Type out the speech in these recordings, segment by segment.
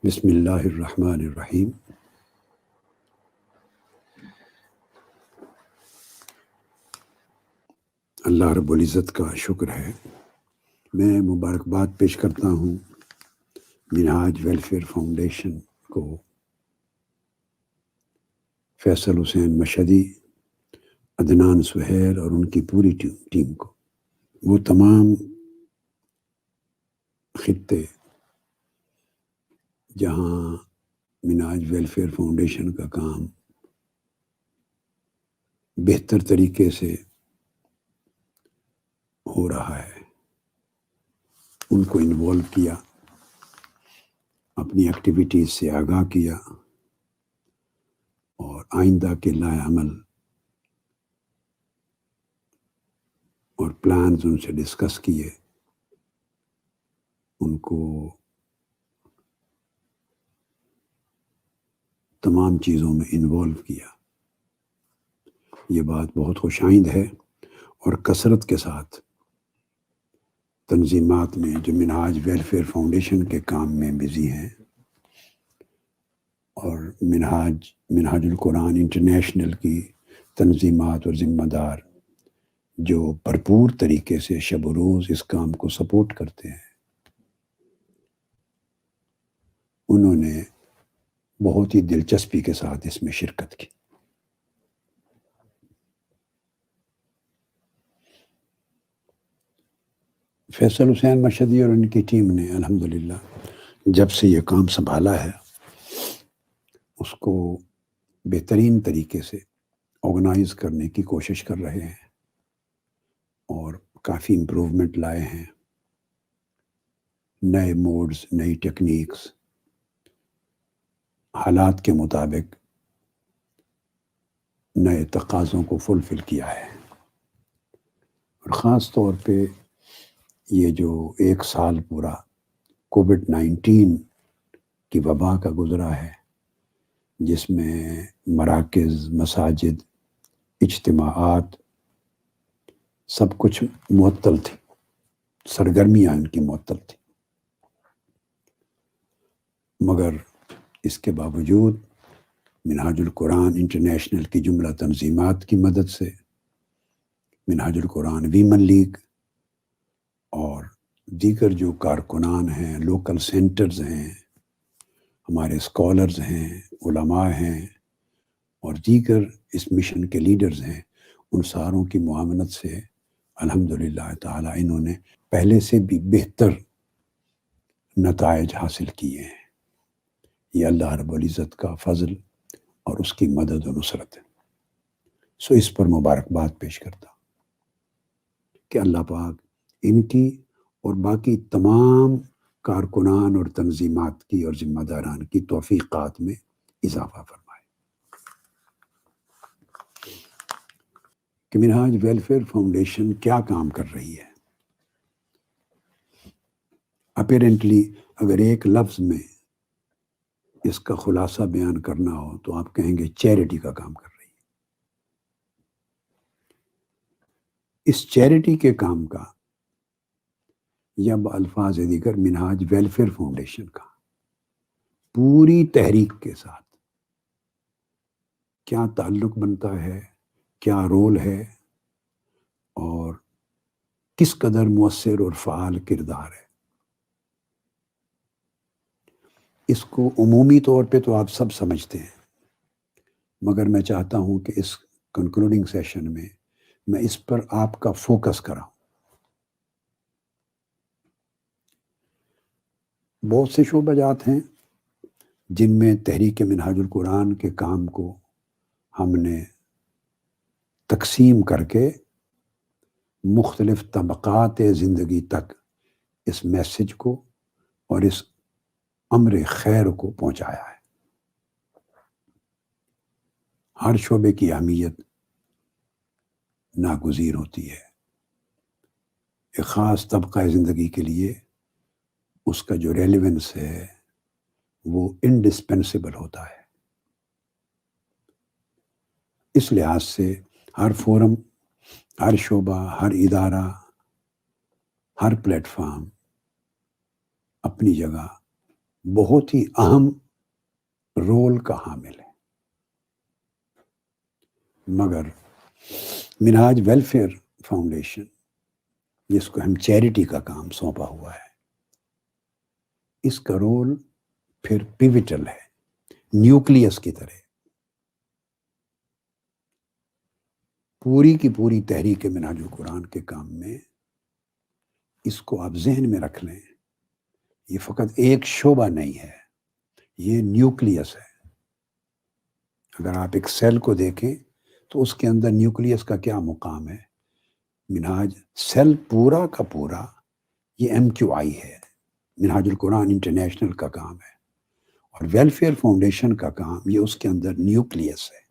بسم اللہ الرحمن الرحیم۔ اللہ رب العزت کا شکر ہے، میں مبارکباد پیش کرتا ہوں منہاج ویلفیئر فاؤنڈیشن کو، فیصل حسین مشہدی، عدنان سہیل اور ان کی پوری ٹیم کو، وہ تمام خطے جہاں منہاج ویلفیئر فاؤنڈیشن کا کام بہتر طریقے سے ہو رہا ہے، ان کو انوالو کیا، اپنی ایکٹیویٹیز سے آگاہ کیا اور آئندہ کے لائے عمل اور پلانز ان سے ڈسکس کیے، ان کو تمام چیزوں میں انوالو کیا۔ یہ بات بہت خوش آئند ہے، اور کثرت کے ساتھ تنظیمات میں جو منہاج ویلفیئر فاؤنڈیشن کے کام میں بزی ہیں اور منہاج القرآن انٹرنیشنل کی تنظیمات اور ذمہ دار جو بھرپور طریقے سے شب و روز اس کام کو سپورٹ کرتے ہیں، انہوں نے بہت ہی دلچسپی کے ساتھ اس میں شرکت کی۔ فیصل حسین مشہدی اور ان کی ٹیم نے الحمدللہ جب سے یہ کام سنبھالا ہے، اس کو بہترین طریقے سے آرگنائز کرنے کی کوشش کر رہے ہیں اور کافی امپروومنٹ لائے ہیں، نئے موڈز، نئی ٹیکنیکس، حالات کے مطابق نئے تقاضوں کو فلفل کیا ہے۔ اور خاص طور پہ یہ جو 1 سال پورا کووڈ-19 کی وبا کا گزرا ہے، جس میں مراکز، مساجد، اجتماعات سب کچھ معطل تھی، سرگرمیاں ان کی معطل تھی، مگر اس کے باوجود منہاج القرآن انٹرنیشنل کی جملہ تنظیمات کی مدد سے، منہاج القرآن ویمن لیگ اور دیگر جو کارکنان ہیں، لوکل سینٹرز ہیں، ہمارے اسکالرز ہیں، علماء ہیں اور دیگر اس مشن کے لیڈرز ہیں، ان ساروں کی معاونت سے الحمدللہ تعالی انہوں نے پہلے سے بھی بہتر نتائج حاصل کیے ہیں۔ یہ اللہ رب العزت کا فضل اور اس کی مدد و نصرت ہے، سو اس پر مبارکباد پیش کرتا ہوں کہ اللہ پاک ان کی اور باقی تمام کارکنان اور تنظیمات کی اور ذمہ داران کی توفیقات میں اضافہ فرمائے۔ کہ منہاج ویلفیئر فاؤنڈیشن کیا کام کر رہی ہے؟ اپیرنٹلی اگر ایک لفظ میں اس کا خلاصہ بیان کرنا ہو تو آپ کہیں گے چیریٹی کا کام کر رہی ہے۔ اس چیریٹی کے کام کا یا بالفاظ دیگر منہاج ویلفیئر فاؤنڈیشن کا پوری تحریک کے ساتھ کیا تعلق بنتا ہے، کیا رول ہے اور کس قدر مؤثر اور فعال کردار ہے، اس کو عمومی طور پہ تو آپ سب سمجھتے ہیں، مگر میں چاہتا ہوں کہ اس کنکلوڈنگ سیشن میں اس پر آپ کا فوکس کراؤں۔ بہت سے شعبہ جات ہیں جن میں تحریک منہاج القرآن کے کام کو ہم نے تقسیم کر کے مختلف طبقات زندگی تک اس میسج کو اور اس امر خیر کو پہنچایا ہے۔ ہر شعبے کی اہمیت ناگزیر ہوتی ہے، ایک خاص طبقہ زندگی کے لیے اس کا جو ریلیونس ہے وہ انڈسپینسیبل ہوتا ہے۔ اس لحاظ سے ہر فورم، ہر شعبہ، ہر ادارہ، ہر پلیٹ فارم اپنی جگہ بہت ہی اہم رول کا حامل ہے، مگر منہاج ویلفیئر فاؤنڈیشن جس کو ہم چیریٹی کا کام سونپا ہوا ہے، اس کا رول پھر پیوٹل ہے، نیوکلیس کی طرح۔ پوری کی پوری تحریک منہاج القرآن کے کام میں اس کو آپ ذہن میں رکھ لیں، یہ فقط ایک شعبہ نہیں ہے، یہ نیوکلیس ہے۔ اگر آپ ایک سیل کو دیکھیں تو اس کے اندر نیوکلیس کا کیا مقام ہے؟ منہاج سیل پورا کا پورا یہ MQI ہے، منہاج القرآن انٹرنیشنل کا کام ہے، اور ویلفیئر فاؤنڈیشن کا کام یہ اس کے اندر نیوکلیس ہے۔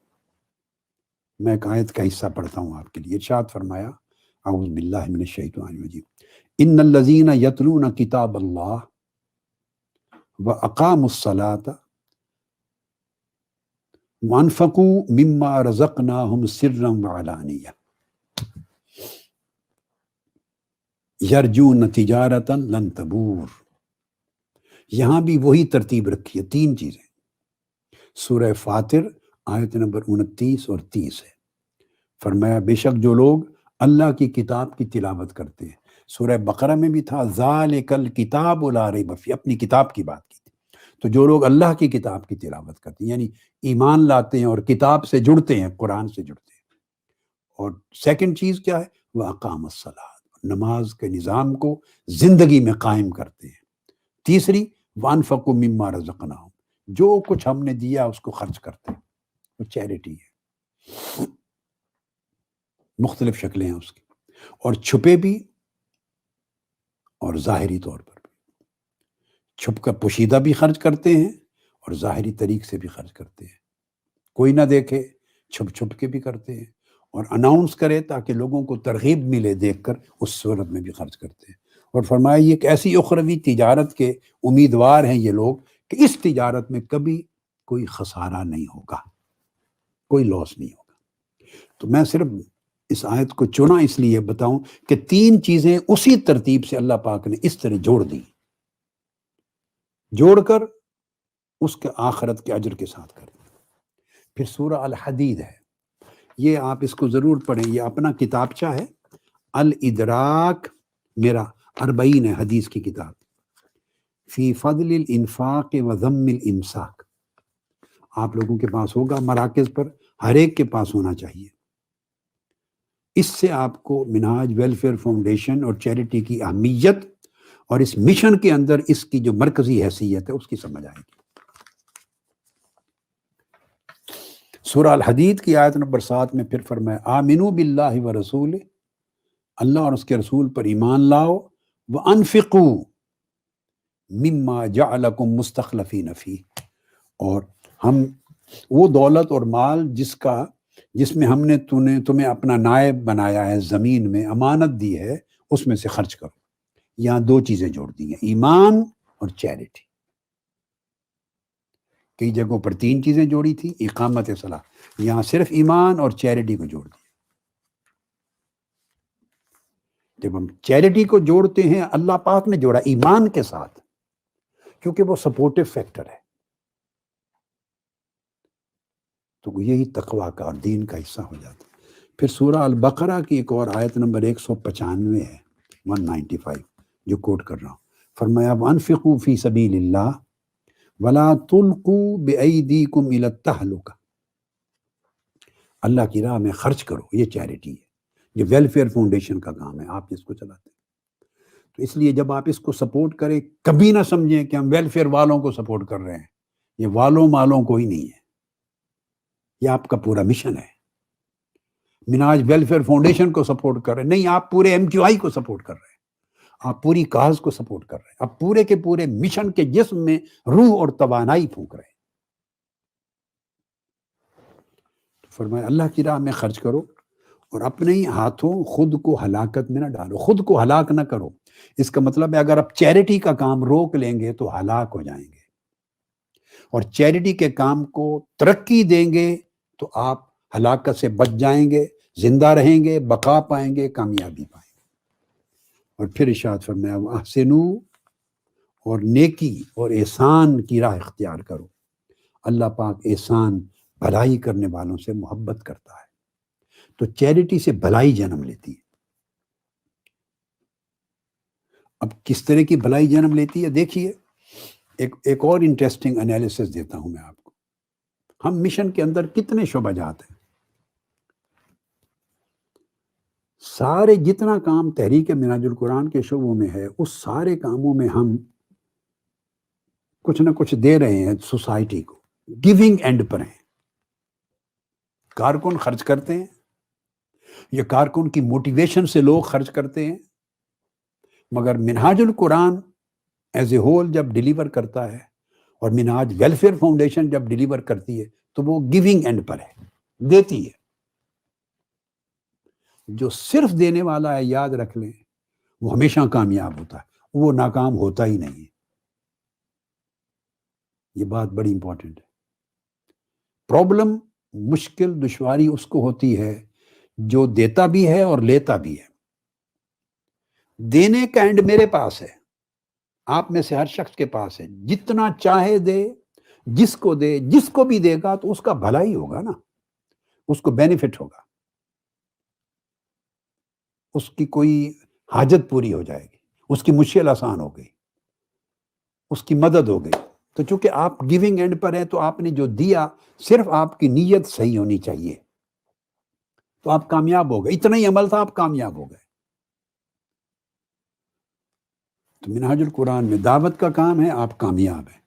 میں ایک آیت کا حصہ پڑھتا ہوں آپ کے لیے۔ ارشاد فرمایا، اعوذ باللہ من الشیطان الرجیم، ان الذین یتلون کتاب اللہ واقاموا الصلاۃ وانفقوا مما رزقناہم سرا وعلانیہ یرجون تجارتا لن تبور۔ یہاں بھی وہی ترتیب رکھی ہے، تین چیزیں۔ سورہ فاطر آیت نمبر 29 اور 30 ہے، فرمایا بے شک جو لوگ اللہ کی کتاب کی تلاوت کرتے ہیں۔ سورہ بقرہ میں بھی تھا ذالک الکتاب لا ریب فیہ، اپنی کتاب کی بات کی تھی۔ تو جو لوگ اللہ کی کتاب کی تلاوت کرتے ہیں، یعنی ایمان لاتے ہیں اور کتاب سے جڑتے ہیں، قرآن سے جڑتے ہیں۔ اور سیکنڈ چیز کیا ہے؟ وَأَقَامَ الصَّلَاةَ، نماز کے نظام کو زندگی میں قائم کرتے ہیں۔ تیسری وَأَنفَقُوا مِمَّا رَزَقْنَاهُمْ، جو کچھ ہم نے دیا اس کو خرچ کرتے ہیں، وہ چیریٹی ہے۔ مختلف شکلیں ہیں اس کی، اور چھپے بھی اور ظاہری طور پر بھی۔ چھپ کر پوشیدہ بھی خرچ کرتے ہیں اور ظاہری طریق سے بھی خرچ کرتے ہیں، کوئی نہ دیکھے چھپ چھپ کے بھی کرتے ہیں، اور اناؤنس کرے تاکہ لوگوں کو ترغیب ملے دیکھ کر، اس صورت میں بھی خرچ کرتے ہیں۔ اور فرمایا یہ ایک ایسی اخروی تجارت کے امیدوار ہیں یہ لوگ کہ اس تجارت میں کبھی کوئی خسارہ نہیں ہوگا، کوئی لاس نہیں ہوگا۔ تو میں صرف اس آیت کو چنا اس لیے بتاؤں کہ تین چیزیں اسی ترتیب سے اللہ پاک نے اس طرح جوڑ دی، جوڑ کر اس کے آخرت کے اجر کے ساتھ کر دی۔ پھر سورہ الحدید ہے، یہ آپ اس کو ضرور پڑھیں، یہ اپنا کتابچہ ہے، الادراک، میرا 40 ہے حدیث کی کتاب، فی فضل الانفاق و ذم الامساک۔ آپ لوگوں کے پاس ہوگا مراکز پر، ہر ایک کے پاس ہونا چاہیے۔ اس سے آپ کو منہاج ویلفیئر فاؤنڈیشن اور چیریٹی کی اہمیت اور اس مشن کے اندر اس کی جو مرکزی حیثیت ہے اس کی سمجھ آئے گی۔ سورہ الحدید کی آیت نمبر 7 میں پھر فرمایا آمنو باللہ و رسول، اللہ اور اس کے رسول پر ایمان لاؤ، وانفقوا مما جعلکم مستخلفین فیہ، اور ہم وہ دولت اور مال جس میں ہم نے تمہیں اپنا نائب بنایا ہے، زمین میں امانت دی ہے، اس میں سے خرچ کرو۔ یہاں دو چیزیں جوڑ دی ہیں، ایمان اور چیریٹی۔ کئی جگہوں پر تین چیزیں جوڑی تھی، اقامت صلاح، یہاں صرف ایمان اور چیریٹی کو جوڑ دیا۔ جب ہم چیریٹی کو جوڑتے ہیں، اللہ پاک نے جوڑا ایمان کے ساتھ، کیونکہ وہ سپورٹو فیکٹر ہے، تو یہی تقویٰ کا اور دین کا حصہ ہو جاتا ہے۔ پھر سورہ البقرہ کی ایک اور آیت نمبر 195 ہے، 195 جو کوٹ کر رہا ہوں، فرمایا وَأَنفِقُوا فِي سَبِيلِ اللَّهِ وَلَا تُلْقُوا بِأَيْدِيكُمْ إِلَى التَّهْلُكَةِ، اللہ کی راہ میں خرچ کرو، یہ چیریٹی ہے، یہ ویلفیئر فاؤنڈیشن کا کام ہے، آپ اس کو چلاتے ہیں۔ تو اس لیے جب آپ اس کو سپورٹ کریں، کبھی نہ سمجھیں کہ ہم ویلفیئر والوں کو سپورٹ کر رہے ہیں، یہ والوں مالوں کوئی نہیں ہے، یہ آپ کا پورا مشن ہے۔ منہاج ویلفیئر فاؤنڈیشن کو سپورٹ کر رہے ہیں، نہیں، آپ پورے MQI کو سپورٹ کر رہے ہیں، آپ پوری کاز کو سپورٹ کر رہے ہیں، آپ پورے کے پورے مشن کے جسم میں روح اور توانائی پھونک رہے ہیں۔ فرمایا اللہ کی راہ میں خرچ کرو، اور اپنے ہی ہاتھوں خود کو ہلاکت میں نہ ڈالو، خود کو ہلاک نہ کرو۔ اس کا مطلب ہے اگر آپ چیریٹی کا کام روک لیں گے تو ہلاک ہو جائیں گے، اور چیریٹی کے کام کو ترقی دیں گے تو آپ ہلاکت سے بچ جائیں گے، زندہ رہیں گے، بقا پائیں گے، کامیابی پائیں گے۔ اور پھر ارشاد فرمایا وَأَحْسِنُوا، اور نیکی اور احسان کی راہ اختیار کرو. اللہ پاک احسان بھلائی کرنے والوں سے محبت کرتا ہے. تو چیریٹی سے بھلائی جنم لیتی ہے. اب کس طرح کی بھلائی جنم لیتی ہے دیکھیے، ایک اور انٹرسٹنگ انالیسس دیتا ہوں میں آپ کو. ہم مشن کے اندر کتنے شعبہ جات ہیں. سارے جتنا کام تحریک منہاج القرآن کے شعبوں میں ہے، اس سارے کاموں میں ہم کچھ نہ کچھ دے رہے ہیں سوسائٹی کو. گیونگ اینڈ پر ہیں. کارکن خرچ کرتے ہیں، یہ کارکن کی موٹیویشن سے لوگ خرچ کرتے ہیں، مگر منہاج القرآن ایز اے ہول جب ڈیلیور کرتا ہے اور منہاج ویلفیئر فاؤنڈیشن جب ڈیلیور کرتی ہے تو وہ گیونگ اینڈ پر ہے، دیتی ہے. جو صرف دینے والا ہے، یاد رکھ لیں، وہ ہمیشہ کامیاب ہوتا ہے، وہ ناکام ہوتا ہی نہیں ہے. یہ بات بڑی امپورٹنٹ ہے. پرابلم، مشکل، دشواری اس کو ہوتی ہے جو دیتا بھی ہے اور لیتا بھی ہے. دینے کا اینڈ میرے پاس ہے، آپ میں سے ہر شخص کے پاس ہے. جتنا چاہے دے، جس کو دے، جس کو بھی دے گا تو اس کا بھلا ہی ہوگا نا، اس کو بینیفٹ ہوگا، اس کی کوئی حاجت پوری ہو جائے گی، اس کی مشکل آسان ہو گئی، اس کی مدد ہو گئی. تو چونکہ آپ گیونگ اینڈ پر ہیں تو آپ نے جو دیا، صرف آپ کی نیت صحیح ہونی چاہیے تو آپ کامیاب ہو گئے. اتنا ہی عمل تھا، آپ کامیاب ہو گئے. تو منہاج القرآن میں دعوت کا کام ہے، آپ کامیاب ہیں.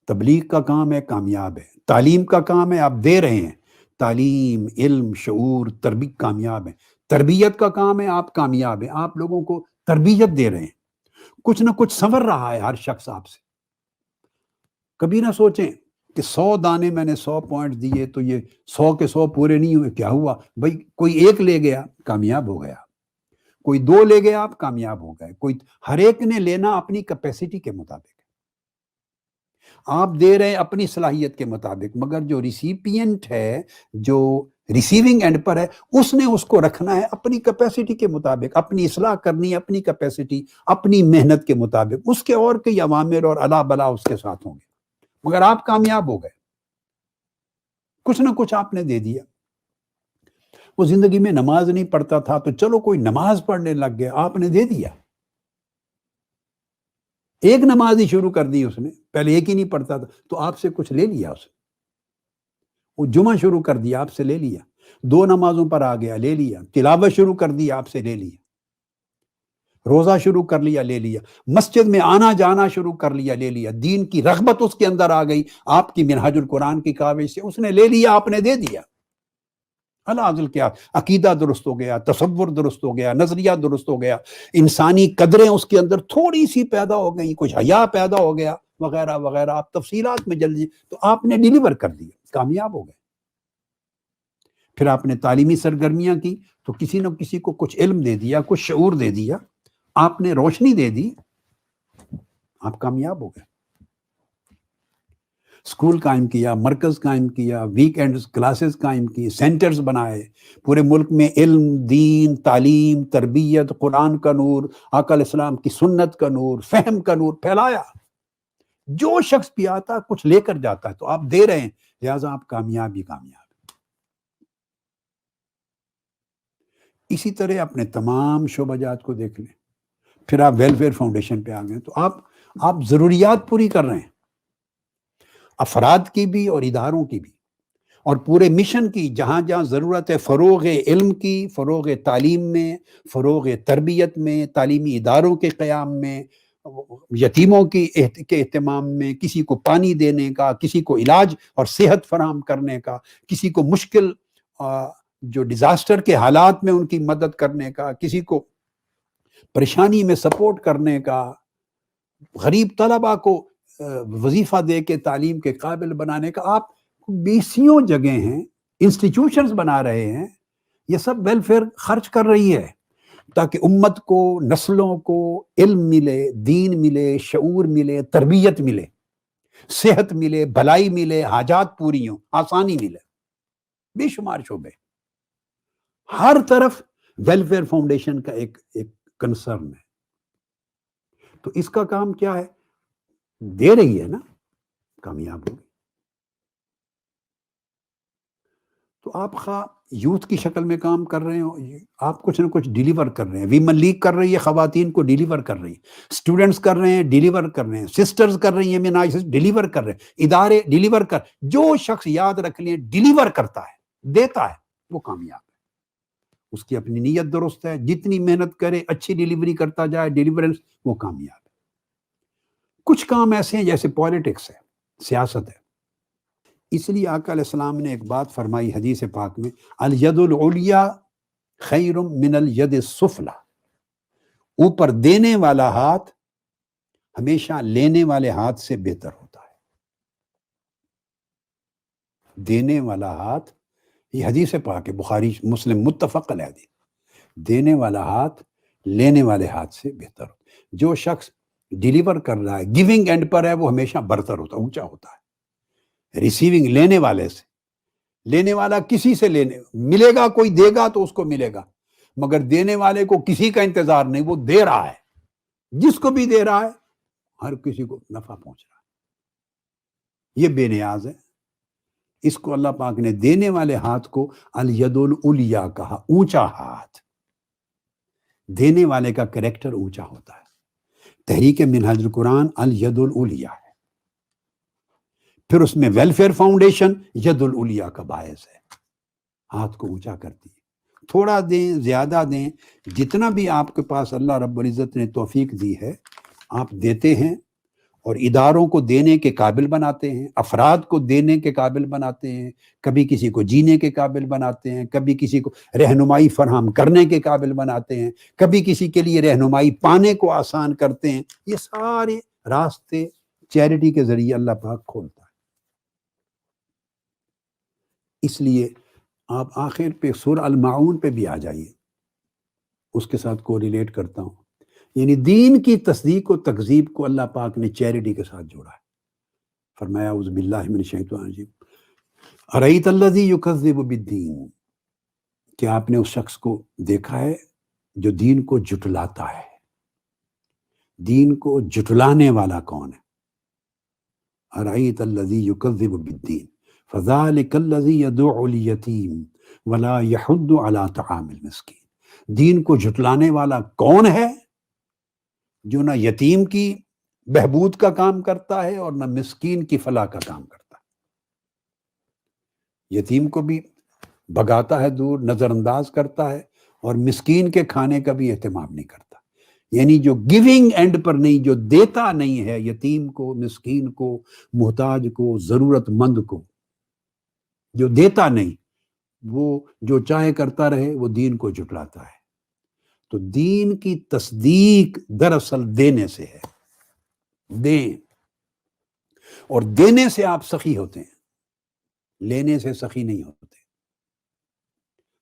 تبلیغ کا کام ہے، کامیاب ہے. تعلیم کا کام ہے، آپ دے رہے ہیں. تعلیم، علم، شعور، تربیت، کامیاب ہے. تربیت کا کام ہے، آپ کامیاب ہیں. آپ لوگوں کو تربیت دے رہے ہیں. کچھ نہ کچھ سنور رہا ہے ہر شخص آپ سے. کبھی نہ سوچیں کہ 100 دانے میں نے 100 پوائنٹ دیے تو یہ 100 کے 100 پورے نہیں ہوئے. کیا ہوا بھائی؟ کوئی ایک لے گیا، کامیاب ہو گیا. کوئی 2 لے گیا، آپ کامیاب ہو گئے. کوئی ہر ایک نے لینا اپنی کیپیسٹی کے مطابق. آپ دے رہے ہیں اپنی صلاحیت کے مطابق، مگر جو ریسیپینٹ ہے، جو ریسیونگ اینڈ پر ہے، اس نے اس کو رکھنا ہے اپنی کیپیسٹی کے مطابق. اپنی اصلاح کرنی ہے اپنی کیپیسٹی، اپنی محنت کے مطابق. اس کے اور کئی عوامر اور الا بلا اس کے ساتھ ہوں گے، مگر آپ کامیاب ہو گئے. کچھ نہ کچھ آپ نے دے دیا. وہ زندگی میں نماز نہیں پڑھتا تھا تو چلو کوئی نماز پڑھنے لگ گیا، آپ نے دے دیا. ایک نماز ہی شروع کر دی اس نے، پہلے ایک ہی نہیں پڑھتا تھا تو آپ سے کچھ لے لیا اس نے. وہ جمعہ شروع کر دیا، آپ سے لے لیا. 2 نمازوں پر آ گیا، لے لیا. تلاوت شروع کر دی، آپ سے لے لیا. روزہ شروع کر لیا، لے لیا. مسجد میں آنا جانا شروع کر لیا، لے لیا. دین کی رغبت اس کے اندر آ گئی آپ کی منہاج القرآن کی کاوش سے، اس نے لے لیا، آپ نے دے دیا. العاضل کیا، عقیدہ درست ہو گیا، تصور درست ہو گیا، نظریہ درست ہو گیا، انسانی قدریں اس کے اندر تھوڑی سی پیدا ہو گئی، کچھ حیا پیدا ہو گیا، وغیرہ وغیرہ. آپ تفصیلات میں جلدی، تو آپ نے ڈیلیور کر دیا، کامیاب ہو گئے. پھر آپ نے تعلیمی سرگرمیاں کی تو کسی نہ کسی کو کچھ علم دے دیا، کچھ شعور دے دیا، آپ نے روشنی دے دی، آپ کامیاب ہو گئے. اسکول قائم کیا، مرکز قائم کیا، ویک اینڈ کلاسز قائم کی، سینٹرز بنائے، پورے ملک میں علم، دین، تعلیم، تربیت، قرآن کا نور، آقا علیہ السلام کی سنت کا نور، فہم کا نور پھیلایا. جو شخص بھی آتا کچھ لے کر جاتا ہے، تو آپ دے رہے ہیں، لہٰذا آپ کامیاب ہی کامیاب. اسی طرح اپنے تمام شعبہ جات کو دیکھ لیں. پھر آپ ویلفیئر فاؤنڈیشن پہ آ گئے تو آپ ضروریات پوری کر رہے ہیں، افراد کی بھی اور اداروں کی بھی، اور پورے مشن کی. جہاں جہاں ضرورت ہے فروغ علم کی، فروغ تعلیم میں، فروغ تربیت میں، تعلیمی اداروں کے قیام میں، یتیموں کے اہتمام میں، کسی کو پانی دینے کا، کسی کو علاج اور صحت فراہم کرنے کا، کسی کو مشکل جو ڈیزاسٹر کے حالات میں ان کی مدد کرنے کا، کسی کو پریشانی میں سپورٹ کرنے کا، غریب طلبہ کو وظیفہ دے کے تعلیم کے قابل بنانے کا. آپ بیسیوں جگہ ہیں، انسٹیٹیوشنز بنا رہے ہیں. یہ سب ویلفیئر خرچ کر رہی ہے تاکہ امت کو، نسلوں کو علم ملے، دین ملے، شعور ملے، تربیت ملے، صحت ملے، بھلائی ملے، حاجات پوری ہوں، آسانی ملے. بے شمار شعبے، ہر طرف ویلفیئر فاؤنڈیشن کا ایک کنسرن ہے. تو اس کا کام کیا ہے؟ دے رہی ہے نا، کامیاب ہوگی. تو آپ خواہ یوتھ کی شکل میں کام کر رہے ہو، آپ کچھ نہ کچھ ڈیلیور کر رہے ہیں. ویمن لیگ کر رہی ہے، خواتین کو ڈیلیور کر رہی ہے. اسٹوڈنٹس کر رہے ہیں، ڈیلیور کر رہے ہیں. سسٹرز کر رہی ہیں، ڈیلیور کر رہے ہیں. ادارے ڈیلیور کر. جو شخص یاد رکھ لیں ڈیلیور کرتا ہے، دیتا ہے، وہ کامیاب ہے. اس کی اپنی نیت درست ہے، جتنی محنت کرے اچھی ڈیلیوری کرتا جائے، ڈیلیورنس، وہ کامیاب ہے. کچھ کام ایسے ہیں جیسے پالیٹکس ہے، سیاست ہے. اس لیے آقا علیہ السلام نے ایک بات فرمائی حدیث پاک میں، الید العلیٰ خیر من الید السفلی. اوپر دینے والا ہاتھ ہمیشہ لینے والے ہاتھ سے بہتر ہوتا ہے. دینے والا ہاتھ، یہ حدیث پاک ہے، بخاری مسلم متفق علیہ حدیث. دینے والا ہاتھ لینے والے ہاتھ سے بہتر ہوتا ہے. جو شخص ڈیلیور کر رہا ہے، گیونگ اینڈ پر ہے، وہ ہمیشہ برتر ہوتا ہے، اونچا ہوتا ہے. ریسیونگ لینے والے سے، لینے والا کسی سے لینے ملے گا، کوئی دے گا تو اس کو ملے گا، مگر دینے والے کو کسی کا انتظار نہیں، وہ دے رہا ہے. جس کو بھی دے رہا ہے ہر کسی کو نفع پہنچ رہا ہے. یہ بے نیاز ہے. اس کو اللہ پاک نے دینے والے ہاتھ کو الید العلیٰ کہا، اونچا ہاتھ. دینے والے کا کریکٹر اونچا ہوتا ہے. تحریک منہاج القرآن الید العلیٰ ہے. پھر اس میں ویلفیئر فاؤنڈیشن ید العلیٰ کا باعث ہے، ہاتھ کو اونچا کرتی ہے. تھوڑا دیں، زیادہ دیں، جتنا بھی آپ کے پاس اللہ رب العزت نے توفیق دی ہے، آپ دیتے ہیں اور اداروں کو دینے کے قابل بناتے ہیں، افراد کو دینے کے قابل بناتے ہیں، کبھی کسی کو جینے کے قابل بناتے ہیں، کبھی کسی کو رہنمائی فراہم کرنے کے قابل بناتے ہیں، کبھی کسی کے لیے رہنمائی پانے کو آسان کرتے ہیں. یہ سارے راستے چیریٹی کے ذریعے اللہ پاک کھولتا ہے. اس لیے آپ آخر پہ سورہ المعون پہ بھی آ جائیے، اس کے ساتھ کوریلیٹ کرتا ہوں. یعنی دین کی تصدیق و تکذیب کو اللہ پاک نے چیریٹی کے ساتھ جوڑا ہے. فرمایا اعوذ باللہ من الشیطان الرجیم، ارأیت الذی یکذب بالدین. کہ آپ نے اس شخص کو دیکھا ہے جو دین کو جھٹلاتا ہے. دین کو جھٹلانے والا کون ہے؟ ارأیت الذی یکذب بالدین فذلک الذی یدعو الیتیم ولا یحض علی طعام المسکین. دین کو جھٹلانے والا کون ہے؟ جو نہ یتیم کی بہبود کا کام کرتا ہے اور نہ مسکین کی فلاح کا کام کرتا ہے. یتیم کو بھی بھگاتا ہے دور، نظر انداز کرتا ہے، اور مسکین کے کھانے کا بھی اہتمام نہیں کرتا. یعنی جو گیونگ اینڈ پر نہیں، جو دیتا نہیں ہے یتیم کو، مسکین کو، محتاج کو، ضرورت مند کو، جو دیتا نہیں، وہ جو چاہے کرتا رہے، وہ دین کو جھٹلاتا ہے. تو دین کی تصدیق دراصل دینے سے ہے. دیں، اور دینے سے آپ سخی ہوتے ہیں، لینے سے سخی نہیں ہوتے.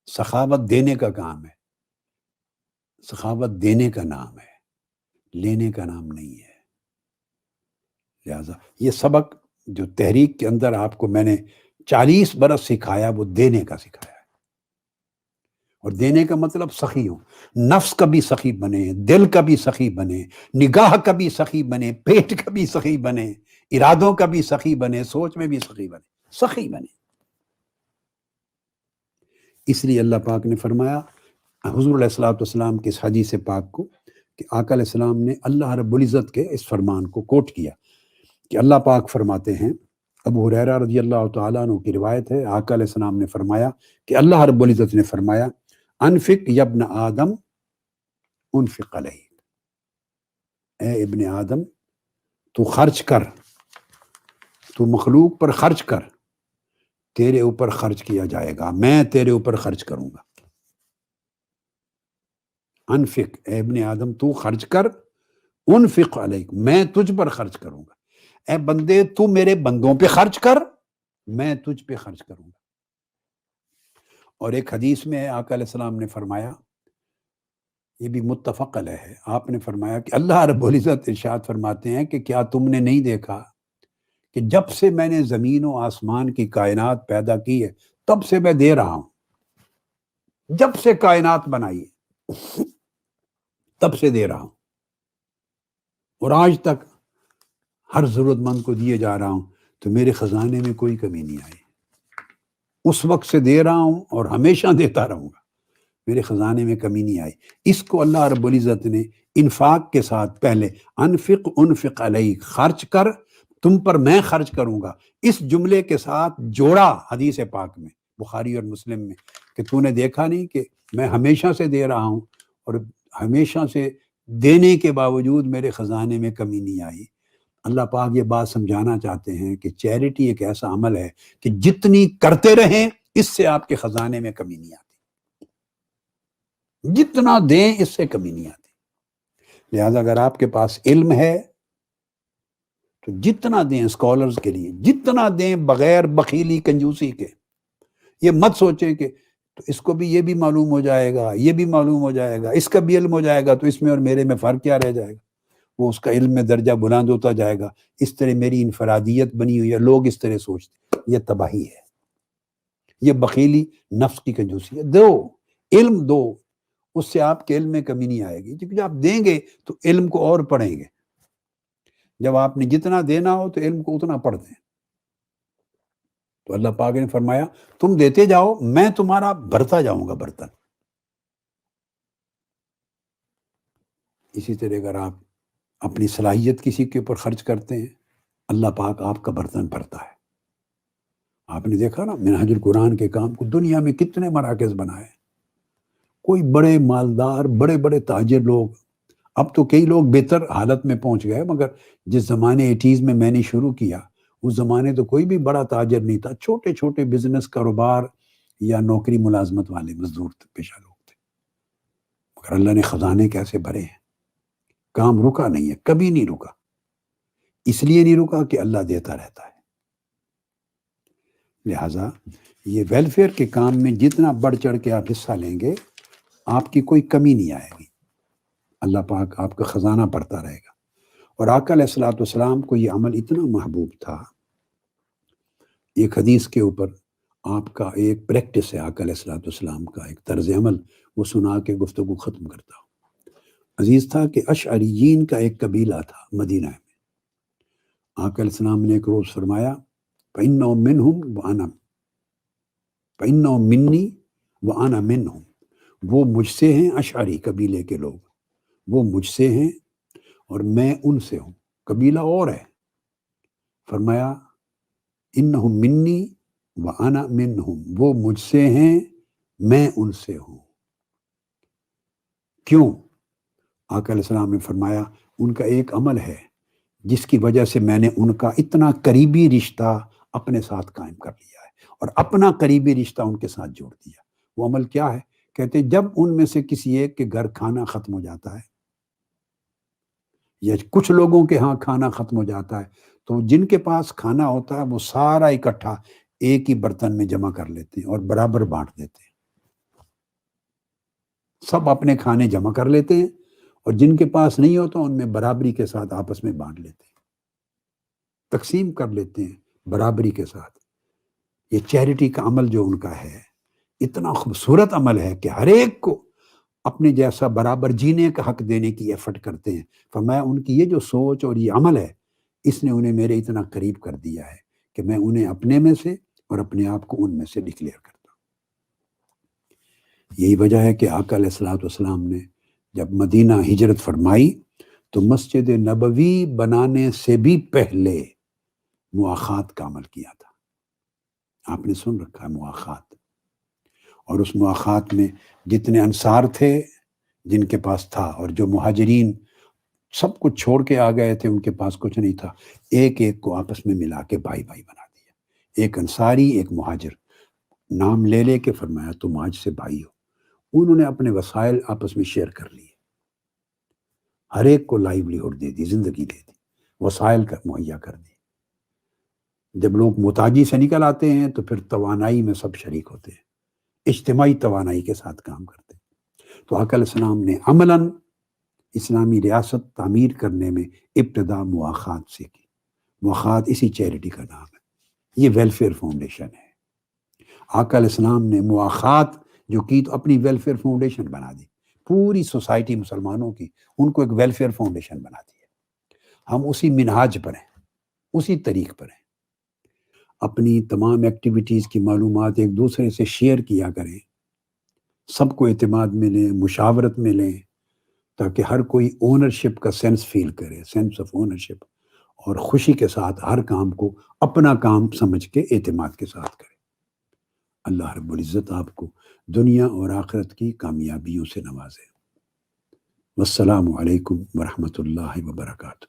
سخاوت دینے کا کام ہے، سخاوت دینے کا نام ہے، لینے کا نام نہیں ہے. لہذا یہ سبق جو تحریک کے اندر آپ کو میں نے 40 برس سکھایا، وہ دینے کا سکھایا ہے. اور دینے کا مطلب سخی ہو، نفس کا بھی سخی بنے، دل کا بھی سخی بنے، نگاہ کا بھی سخی بنے، پیٹ کا بھی سخی بنے، ارادوں کا بھی سخی بنے، سوچ میں بھی سخی بنے، سخی بنے. اس لیے اللہ پاک نے فرمایا حضور علیہ الصلوۃ والسلام کے اس حدیث پاک کو، کہ آقا علیہ السلام نے اللہ رب العزت کے اس فرمان کو کوٹ کیا کہ اللہ پاک فرماتے ہیں، ابو ہریرہ رضی اللہ تعالیٰ عنہ کی روایت ہے، آقا علیہ السلام نے فرمایا کہ اللہ رب العزت نے فرمایا، انفق یا ابن آدم انفق علیہ. اے ابن آدم، تو خرچ کر، تو مخلوق پر خرچ کر، تیرے اوپر خرچ کیا جائے گا، میں تیرے اوپر خرچ کروں گا. انفق، اے ابن آدم تو خرچ کر، انفق علیک، میں تجھ پر خرچ کروں گا. اے بندے تو میرے بندوں پہ خرچ کر، میں تجھ پہ خرچ کروں گا. اور ایک حدیث میں آقا علیہ السلام نے فرمایا، یہ بھی متفق علیہ ہے، آپ نے فرمایا کہ اللہ رب العزت ارشاد فرماتے ہیں کہ کیا تم نے نہیں دیکھا کہ جب سے میں نے زمین و آسمان کی کائنات پیدا کی ہے، تب سے میں دے رہا ہوں. جب سے کائنات بنائی ہے تب سے دے رہا ہوں. اور آج تک ہر ضرورت مند کو دیے جا رہا ہوں، تو میرے خزانے میں کوئی کمی نہیں آئی۔ اس وقت سے دے رہا ہوں اور ہمیشہ دیتا رہوں گا، میرے خزانے میں کمی نہیں آئی۔ اس کو اللہ رب العزت نے انفاق کے ساتھ پہلے انفق علیک، خرچ کر، تم پر میں خرچ کروں گا، اس جملے کے ساتھ جوڑا حدیث پاک میں، بخاری اور مسلم میں، کہ تو نے دیکھا نہیں کہ میں ہمیشہ سے دے رہا ہوں اور ہمیشہ سے دینے کے باوجود میرے خزانے میں کمی نہیں آئی۔ اللہ پاک یہ بات سمجھانا چاہتے ہیں کہ چیریٹی ایک ایسا عمل ہے کہ جتنی کرتے رہیں اس سے آپ کے خزانے میں کمی نہیں آتی، جتنا دیں اس سے کمی نہیں آتی۔ لہذا اگر آپ کے پاس علم ہے تو جتنا دیں اسکالرز کے لیے، جتنا دیں بغیر بخیلی کنجوسی کے۔ یہ مت سوچیں کہ تو اس کو بھی یہ بھی معلوم ہو جائے گا، یہ بھی معلوم ہو جائے گا، اس کا بھی علم ہو جائے گا، تو اس میں اور میرے میں فرق کیا رہ جائے گا؟ وہ اس کا علم میں درجہ بلند ہوتا جائے گا۔ اس طرح میری انفرادیت بنی ہوئی ہے، لوگ اس طرح سوچتے، یہ تباہی ہے، یہ بخیلی نفس کی کنجوسی ہے۔ دو، علم دو، اس سے آپ کے علم میں کمی نہیں آئے گی، کیونکہ جب آپ دیں گے تو علم کو اور پڑھیں گے۔ جب آپ نے جتنا دینا ہو تو علم کو اتنا پڑھ دیں۔ تو اللہ پاک نے فرمایا تم دیتے جاؤ، میں تمہارا بھرتا جاؤں گا برتن۔ اسی طرح اگر آپ اپنی صلاحیت کسی کے اوپر خرچ کرتے ہیں، اللہ پاک آپ کا برتن بھرتا ہے۔ آپ نے دیکھا نا منہاج القرآن کے کام کو دنیا میں کتنے مراکز بنائے، کوئی بڑے مالدار، بڑے بڑے تاجر لوگ، اب تو کئی لوگ بہتر حالت میں پہنچ گئے، مگر جس زمانے 80s میں نے شروع کیا اس زمانے تو کوئی بھی بڑا تاجر نہیں تھا، چھوٹے چھوٹے بزنس کاروبار یا نوکری ملازمت والے مزدور پیشہ لوگ تھے، مگر اللہ نے خزانے کیسے بھرے ہیں۔ کام رکا نہیں ہے، کبھی نہیں رکا، اس لیے نہیں رکا کہ اللہ دیتا رہتا ہے۔ لہٰذا یہ ویلفیئر کے کام میں جتنا بڑھ چڑھ کے آپ حصہ لیں گے آپ کی کوئی کمی نہیں آئے گی، اللہ پاک آپ کا خزانہ بڑھتا رہے گا۔ اور آقا علیہ الصلوۃ والسلام کو یہ عمل اتنا محبوب تھا، ایک حدیث کے اوپر آپ کا ایک پریکٹس ہے، آقا علیہ الصلوۃ والسلام کا ایک طرز عمل، وہ سنا کے گفتگو ختم کرتا ہوں۔ عزیز تھا کہ اشعریین کا ایک قبیلہ تھا مدینہ میں۔ آقا علیہ السلام نے ایک روز فرمایا فَإِنَّهُم مِّنْهُمْ فَإِنَّهُم مِّنِّي وَأَنَا مِنْهُمْ، وہ مجھ سے ہیں، اشعری قبیلے کے لوگ، وہ مجھ سے ہیں اور میں ان سے ہوں۔ قبیلہ اور ہے، فرمایا انہم منی وانا منہم، وہ مجھ سے ہیں میں ان سے ہوں۔ کیوں؟ آقا علیہ السلام نے فرمایا ان کا ایک عمل ہے جس کی وجہ سے میں نے ان کا اتنا قریبی رشتہ اپنے ساتھ قائم کر لیا ہے اور اپنا قریبی رشتہ ان کے ساتھ جوڑ دیا۔ وہ عمل کیا ہے؟ کہتے جب ان میں سے کسی ایک کے گھر کھانا ختم ہو جاتا ہے یا کچھ لوگوں کے ہاں کھانا ختم ہو جاتا ہے تو جن کے پاس کھانا ہوتا ہے وہ سارا اکٹھا ایک ہی برتن میں جمع کر لیتے ہیں اور برابر بانٹ دیتے ہیں۔ سب اپنے کھانے جمع کر لیتے ہیں اور جن کے پاس نہیں ہوتا ان میں برابری کے ساتھ آپس میں بانٹ لیتے ہیں، تقسیم کر لیتے ہیں برابری کے ساتھ۔ یہ چیریٹی کا عمل جو ان کا ہے اتنا خوبصورت عمل ہے کہ ہر ایک کو اپنے جیسا برابر جینے کا حق دینے کی ایفرٹ کرتے ہیں۔ فرمایا ان کی یہ جو سوچ اور یہ عمل ہے اس نے انہیں میرے اتنا قریب کر دیا ہے کہ میں انہیں اپنے میں سے اور اپنے آپ کو ان میں سے ڈکلیئر کرتا ہوں۔ یہی وجہ ہے کہ آقا علیہ الصلوۃ والسلام نے جب مدینہ ہجرت فرمائی تو مسجد نبوی بنانے سے بھی پہلے مواخات کا عمل کیا تھا۔ آپ نے سن رکھا ہے مواخات، اور اس مواخات میں جتنے انصار تھے جن کے پاس تھا اور جو مہاجرین سب کچھ چھوڑ کے آ گئے تھے ان کے پاس کچھ نہیں تھا، ایک ایک کو آپس میں ملا کے بھائی بھائی بنا دیا، ایک انصاری ایک مہاجر، نام لے لے کے فرمایا تم آج سے بھائی ہو۔ انہوں نے اپنے وسائل آپس میں شیئر کر لیے، ہر ایک کو لائیولیہوڈ دے دی، زندگی دے دی، وسائل مہیا کر دی۔ جب لوگ محتاجی سے نکل آتے ہیں تو پھر توانائی میں سب شریک ہوتے ہیں، اجتماعی توانائی کے ساتھ کام کرتے ہیں۔ تو آقا علیہ السلام نے عملاً اسلامی ریاست تعمیر کرنے میں ابتدا مواخات سے کی۔ مواخات اسی چیریٹی کا نام ہے، یہ ویلفیئر فاؤنڈیشن ہے۔ آقا علیہ السلام نے مواخات جو کی تو اپنی ویلفیئر فاؤنڈیشن بنا دی، پوری سوسائٹی مسلمانوں کی ان کو ایک ویلفیئر فاؤنڈیشن بنا دی ہے۔ ہم اسی منہاج پر ہیں، اسی طریق پر ہیں. اپنی تمام ایکٹیویٹیز کی معلومات ایک دوسرے سے شیئر کیا کریں، سب کو اعتماد ملے، مشاورت ملے، تاکہ ہر کوئی اونرشپ کا سینس فیل کرے، سینس آف اونرشپ، اور خوشی کے ساتھ ہر کام کو اپنا کام سمجھ کے اعتماد کے ساتھ کرے. اللہ رب العزت آپ کو دنیا اور آخرت کی کامیابیوں سے نوازے. والسلام علیکم ورحمۃ اللہ وبرکاتہ.